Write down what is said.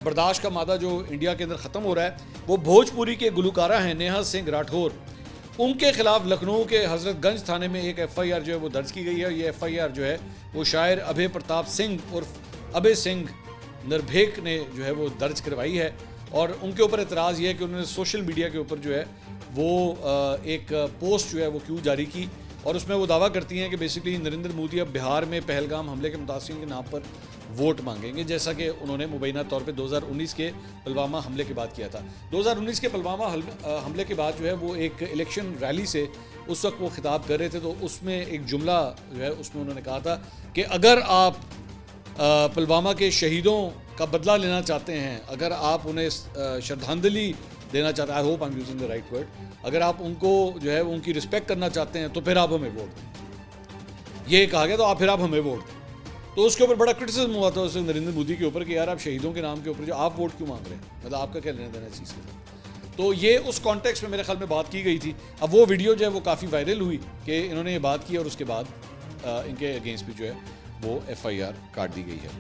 बर्दाश्त का मादा जो इंडिया के अंदर ख़त्म हो रहा है वो भोजपुरी के गुलकारा हैं नेहा सिंह राठौर। उनके खिलाफ लखनऊ के हजरतगंज थाने में एक एफआईआर जो है वो दर्ज की गई है। ये एफआईआर जो है वो शायर अभय प्रताप सिंह उर्फ अभय सिंह निर्भीक ने जो है वो दर्ज करवाई है। और उनके ऊपर एतराज़ ये है कि उन्होंने सोशल मीडिया के ऊपर जो है वो एक पोस्ट जो है वो क्यों जारी की और उसमें वो दावा करती हैं कि बेसिकली नरेंद्र मोदी अब बिहार में पहलगाम हमले के मुतासिरीन के नाम पर वोट मांगेंगे, जैसा कि उन्होंने मुबैना तौर पे 2019 के पुलवामा हमले के बाद किया था। 2019 के पुलवामा हमले के बाद जो है वो एक इलेक्शन रैली से उस वक्त वो खिताब कर रहे थे, तो उसमें एक जुमला जो है उसमें उन्होंने कहा था कि अगर आप पुलवामा के शहीदों का बदला लेना चाहते हैं, अगर आप उन्हें श्रद्धांजलि देना चाहते हैं, I hope I am using the right word, अगर आप उनको जो है उनकी रिस्पेक्ट करना चाहते हैं तो फिर आप हमें वोट दें। ये कहा गया, तो आप फिर आप हमें वोट दें। तो उसके ऊपर बड़ा क्रिटिसिज्म हुआ था उससे नरेंद्र मोदी के ऊपर कि यार आप शहीदों के नाम के ऊपर जो आप वोट क्यों मांग रहे हैं, मतलब आपका क्या लेना देना इस चीज़ के। तो ये उस कॉन्टेक्स्ट में मेरे ख्याल में बात की गई थी। अब वो वीडियो जो है वो काफ़ी वायरल हुई कि इन्होंने ये बात की और उसके बाद इनके अगेंस्ट भी जो है वो एफआईआर काट दी गई है।